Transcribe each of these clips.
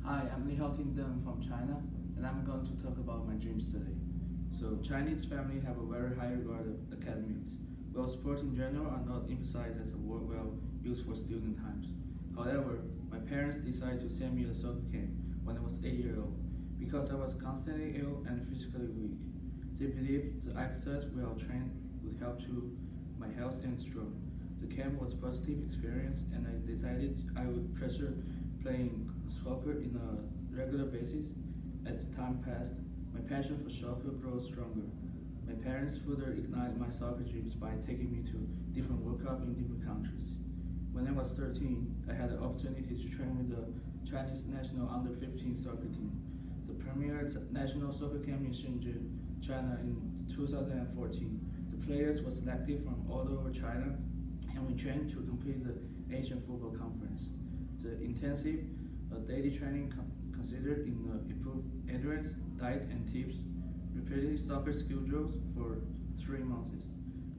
Hi, I'm Lihaotian Deng from China, and I'm going to talk about my dreams today. So, Chinese family have a very high regard of academics. While sports in general are not emphasized as a word well used for student times. However, my parents decided to send me to soccer camp when I was 8 years old because I was constantly ill and physically weak. They believed the exercise while trained would help to my health and strength. The camp was a positive experience, and I decided I would pursue playing soccer in a regular basis. As time passed, my passion for soccer grew stronger. My parents further ignited my soccer dreams by taking me to different World Cup in different countries. When I was 13, I had the opportunity to train with the Chinese national under 15 soccer team. The premier national soccer camp in Shenzhen, China in 2014. The players were selected from all over China, and we trained to complete the Asian Football Conference. The intensive daily training considered in improved endurance, diet, and tips, repeated soccer skill drills for 3 months.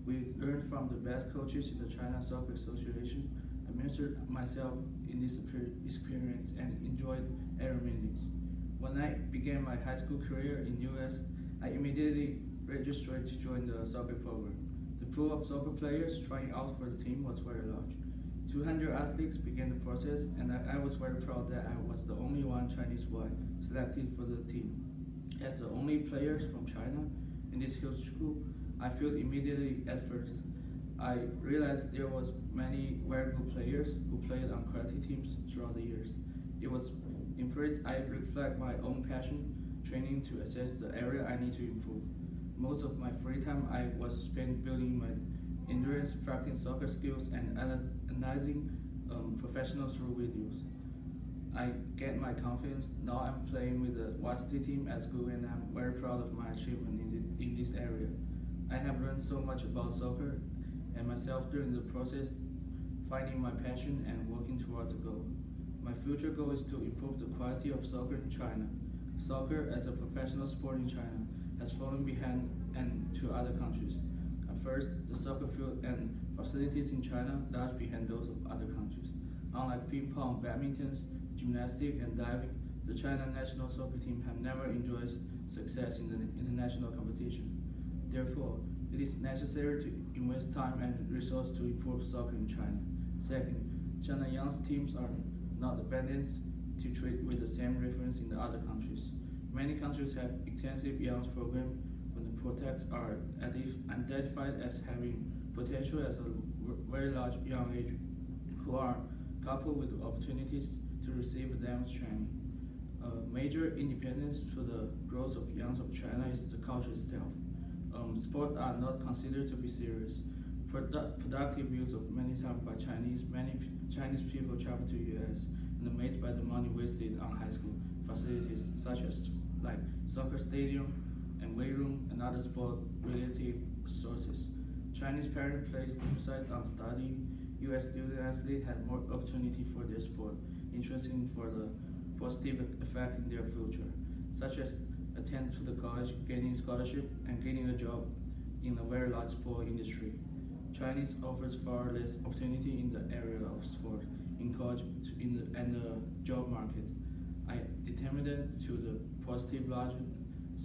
We learned from the best coaches in the China Soccer Association. I immersed myself in this experience and enjoyed every minute. When I began my high school career in US, I immediately registered to join the soccer program. The pool of soccer players trying out for the team was very large. 200 athletes began the process, and I was very proud that I was the only one Chinese boy selected for the team. As the only players from China in this huge school, I felt immediately at first. I realized there was many very good players who played on quality teams throughout the years. It was important I reflect my own passion, training to assess the area I need to improve. Most of my free time I was spent building my endurance, practicing soccer skills, and analyzing professionals through videos. I get my confidence. Now I'm playing with the varsity team at school, and I'm very proud of my achievement in this area. I have learned so much about soccer and myself during the process, finding my passion and working towards a goal. My future goal is to improve the quality of soccer in China. Soccer as a professional sport in China has fallen behind and to other countries. At first, the soccer field and facilities in China lag behind those of other countries. Unlike ping pong, badminton, gymnastics, and diving, the China national soccer team have never enjoyed success in the international competition. Therefore, it is necessary to invest time and resources to improve soccer in China. Second, China young teams are not abandoned to treat with the same reference in the other countries. Many countries have extensive young programs when the prospects are identified as having potential as a very large young age who are coupled with opportunities to receive advanced training. A major independence to the growth of young of China is the culture itself. Sports are not considered to be serious. Productive use of many times by many Chinese people travel to US and amazed by the money wasted on high school facilities such as like soccer stadium and weight room and other sport related sources. Chinese parents place emphasis on study. US student athletes had more opportunity for their sport, interesting for the positive effect in their future, such as attend to the college, gaining scholarship, and getting a job in a very large sport industry. Chinese offers far less opportunity in the area of sport, in college, and the job market. I determined to the positive large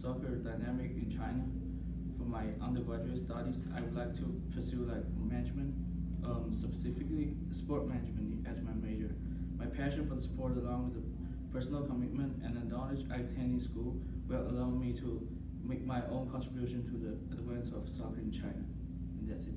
soccer dynamic in China. For my undergraduate studies, I would like to pursue like management, specifically sport management as my major. My passion for the sport, along with the personal commitment and the knowledge I obtained in school, will allow me to make my own contribution to the advance of soccer in China. And that's it.